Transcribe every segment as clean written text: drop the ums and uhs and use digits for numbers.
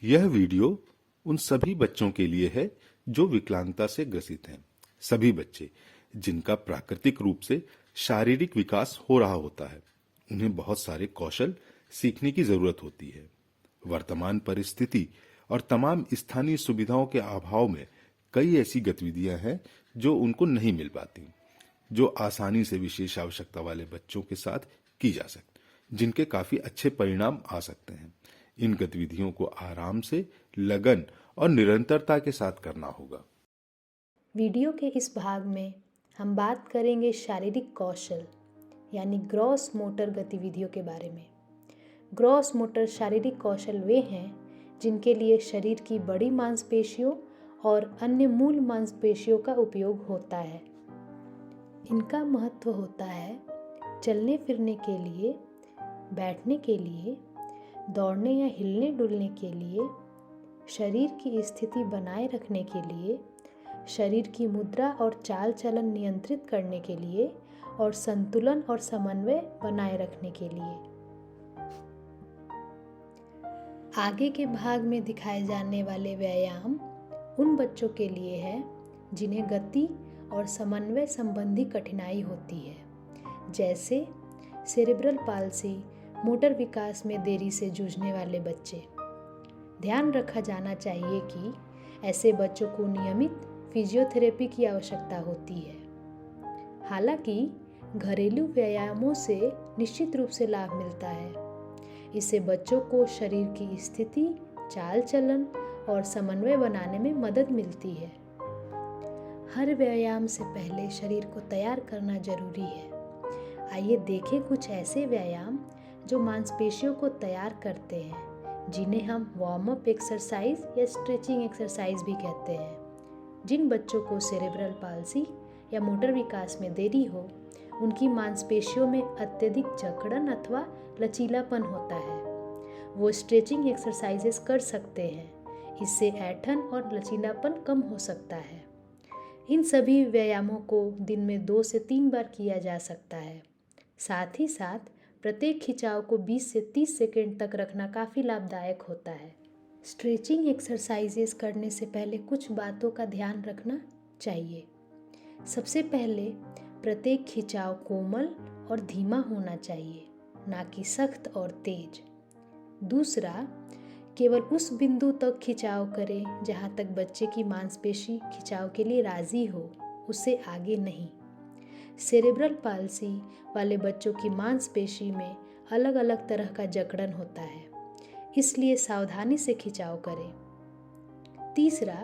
यह वीडियो उन सभी बच्चों के लिए है जो विकलांगता से ग्रसित हैं। सभी बच्चे जिनका प्राकृतिक रूप से शारीरिक विकास हो रहा होता है, उन्हें बहुत सारे कौशल सीखने की जरूरत होती है। वर्तमान परिस्थिति और तमाम स्थानीय सुविधाओं के अभाव में कई ऐसी गतिविधियां हैं जो उनको नहीं मिल पाती, जो आसानी से विशेष आवश्यकता वाले बच्चों के साथ की जा सकती, जिनके काफी अच्छे परिणाम आ सकते हैं। इन गतिविधियों को आराम से, लगन और निरंतरता के साथ करना होगा। वीडियो के इस भाग में हम बात करेंगे शारीरिक कौशल यानी ग्रॉस मोटर गतिविधियों के बारे में। ग्रॉस मोटर शारीरिक कौशल वे हैं जिनके लिए शरीर की बड़ी मांसपेशियों और अन्य मूल मांसपेशियों का उपयोग होता है। इनका महत्व होता है चलने फिरने के लिए, बैठने के लिए, दौड़ने या हिलने डुलने के लिए, शरीर की स्थिति बनाए रखने के लिए, शरीर की मुद्रा और चाल चलन नियंत्रित करने के लिए और संतुलन और समन्वय बनाए रखने के लिए। आगे के भाग में दिखाए जाने वाले व्यायाम उन बच्चों के लिए है जिन्हें गति और समन्वय संबंधी कठिनाई होती है, जैसे सेरेब्रल पाल्सी, मोटर विकास में देरी से जूझने वाले बच्चे। ध्यान रखा जाना चाहिए कि ऐसे बच्चों को नियमित फिजियोथेरेपी की आवश्यकता होती है। हालांकि घरेलू व्यायामों से निश्चित रूप से लाभ मिलता है। इससे बच्चों को शरीर की स्थिति, चाल चलन और समन्वय बनाने में मदद मिलती है। हर व्यायाम से पहले शरीर को तैयार करना जरूरी है। आइए देखें कुछ ऐसे व्यायाम जो मांसपेशियों को तैयार करते हैं, जिन्हें हम वार्म अप एक्सरसाइज या स्ट्रेचिंग एक्सरसाइज भी कहते हैं। जिन बच्चों को सेरेब्रल पाल्सी या मोटर विकास में देरी हो, उनकी मांसपेशियों में अत्यधिक जकड़न अथवा लचीलापन होता है, वो स्ट्रेचिंग एक्सरसाइजेस कर सकते हैं। इससे ऐंठन और लचीलापन कम हो सकता है। इन सभी व्यायामों को दिन में 2 से 3 बार किया जा सकता है। साथ ही साथ प्रत्येक खिंचाव को 20 से 30 सेकंड तक रखना काफ़ी लाभदायक होता है। स्ट्रेचिंग एक्सरसाइजेस करने से पहले कुछ बातों का ध्यान रखना चाहिए। सबसे पहले प्रत्येक खिंचाव कोमल और धीमा होना चाहिए, ना कि सख्त और तेज। दूसरा, केवल उस बिंदु तक खिंचाव करें जहाँ तक बच्चे की मांसपेशी खिंचाव के लिए राजी हो, उससे आगे नहीं। सेरेब्रल पाल्सी वाले बच्चों की मांसपेशी में अलग अलग तरह का जकड़न होता है, इसलिए सावधानी से खिंचाव करें। तीसरा,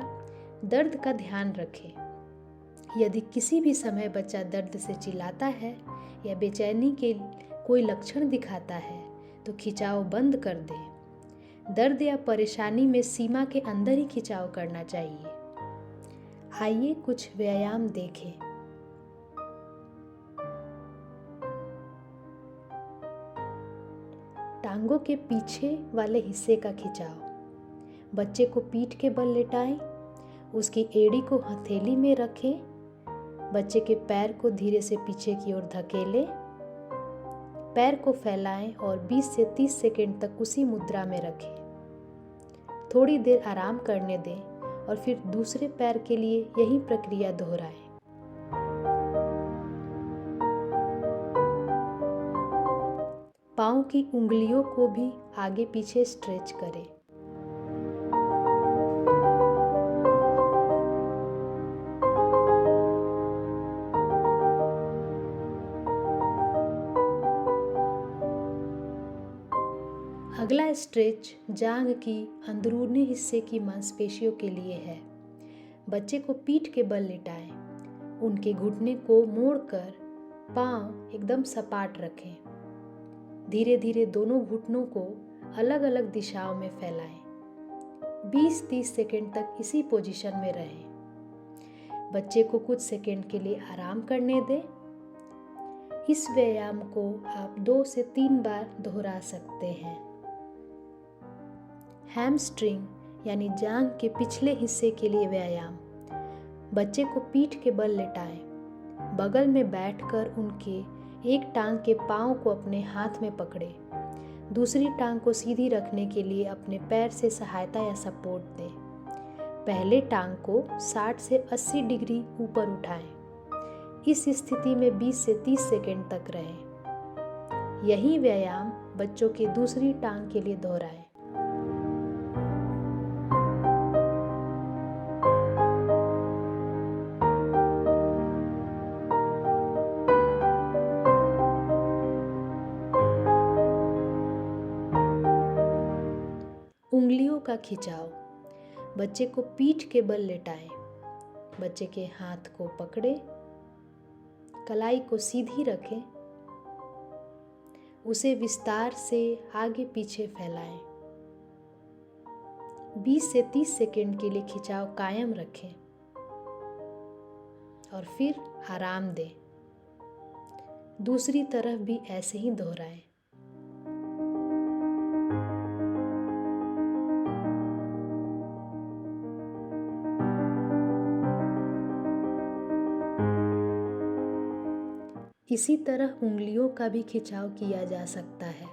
दर्द का ध्यान रखें। यदि किसी भी समय बच्चा दर्द से चिल्लाता है या बेचैनी के कोई लक्षण दिखाता है, तो खिंचाव बंद कर दें। दर्द या परेशानी में सीमा के अंदर ही खिंचाव करना चाहिए। आइए कुछ व्यायाम देखें। टांगों के पीछे वाले हिस्से का खिंचाव। बच्चे को पीठ के बल लेटाएं, उसकी एड़ी को हथेली में रखें, बच्चे के पैर को धीरे से पीछे की ओर धकेलें, पैर को फैलाएं और 20 से 30 सेकंड तक उसी मुद्रा में रखें। थोड़ी देर आराम करने दें और फिर दूसरे पैर के लिए यही प्रक्रिया दोहराएं। पाँव की उंगलियों को भी आगे पीछे स्ट्रेच करें। अगला स्ट्रेच जांघ की अंदरूनी हिस्से की मांसपेशियों के लिए है। बच्चे को पीठ के बल लिटाएं, उनके घुटने को मोड़कर पाँव एकदम सपाट रखें। धीरे धीरे दोनों घुटनों को अलग अलग दिशाओं में फैलाएं। 20-30 सेकंड तक इसी पोजीशन में रहें। बच्चे को कुछ सेकंड के लिए आराम करने दें। इस व्यायाम को आप 2 से 3 बार दोहरा सकते हैं। हैमस्ट्रिंग यानी जांघ के पिछले हिस्से के लिए व्यायाम। बच्चे को पीठ के बल लेटाएं। बगल में बैठकर उनके एक टांग के पांव को अपने हाथ में पकड़ें। दूसरी टांग को सीधी रखने के लिए अपने पैर से सहायता या सपोर्ट दें। पहले टांग को 60 से 80 डिग्री ऊपर उठाएं। इस स्थिति में 20 से 30 सेकंड तक रहें। यही व्यायाम बच्चों की दूसरी टांग के लिए दोहराएं। उंगलियों का खिंचाव। बच्चे को पीठ के बल लेटाएं। बच्चे के हाथ को पकड़ें, कलाई को सीधी रखें, उसे विस्तार से आगे पीछे फैलाएं। 20 से 30 सेकंड के लिए खिंचाव कायम रखें और फिर आराम दें। दूसरी तरफ भी ऐसे ही दोहराएं। इसी तरह उंगलियों का भी खिंचाव किया जा सकता है।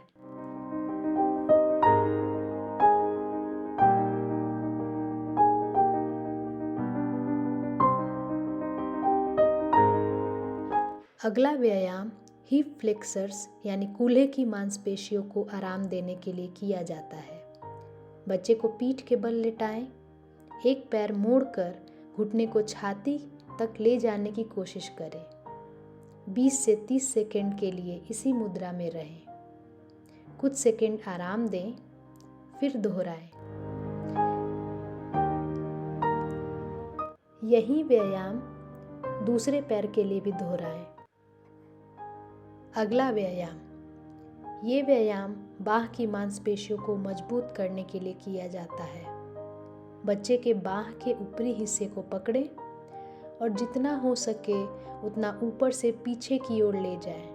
अगला व्यायाम हिप फ्लेक्सर्स यानी कूल्हे की मांसपेशियों को आराम देने के लिए किया जाता है। बच्चे को पीठ के बल लेटाएं। एक पैर मोड़कर घुटने को छाती तक ले जाने की कोशिश करें। 20 से 30 सेकंड के लिए इसी मुद्रा में रहें। कुछ सेकंड आराम दें, फिर दोहराएं। यही व्यायाम दूसरे पैर के लिए भी दोहराएं। अगला व्यायाम। ये व्यायाम बाह की मांसपेशियों को मजबूत करने के लिए किया जाता है। बच्चे के बाह के ऊपरी हिस्से को पकड़ें और जितना हो सके उतना ऊपर से पीछे की ओर ले जाएं।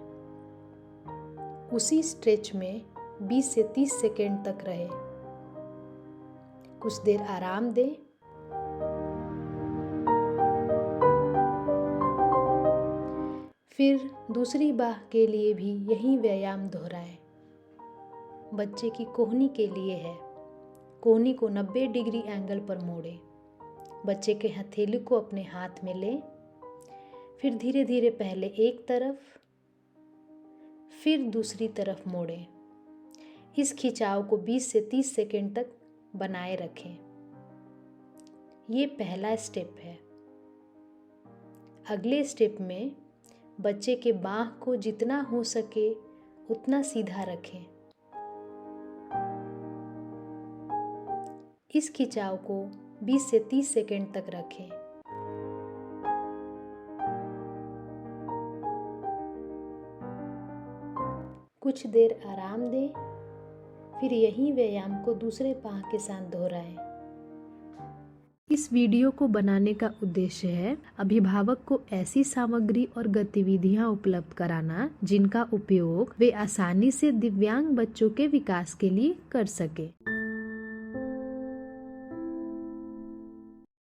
उसी स्ट्रेच में 20 से 30 सेकंड तक रहे। कुछ देर आराम दें। फिर दूसरी बाह के लिए भी यही व्यायाम दोहराएं। बच्चे की कोहनी के लिए है। कोहनी को 90 डिग्री एंगल पर मोड़ें। बच्चे के हथेली को अपने हाथ में लें। फिर धीरे धीरे पहले एक तरफ, फिर दूसरी तरफ मोड़ें। इस खिंचाव को 20 से 30 सेकंड तक बनाए रखें। ये पहला स्टेप है। अगले स्टेप में बच्चे के बाह को जितना हो सके उतना सीधा रखें। इस खिंचाव को 20 से 30 सेकंड तक रखें। कुछ देर आराम दें। फिर यही व्यायाम को दूसरे पाँव के साथ दोहराएं। इस वीडियो को बनाने का उद्देश्य है अभिभावक को ऐसी सामग्री और गतिविधियां उपलब्ध कराना जिनका उपयोग वे आसानी से दिव्यांग बच्चों के विकास के लिए कर सके।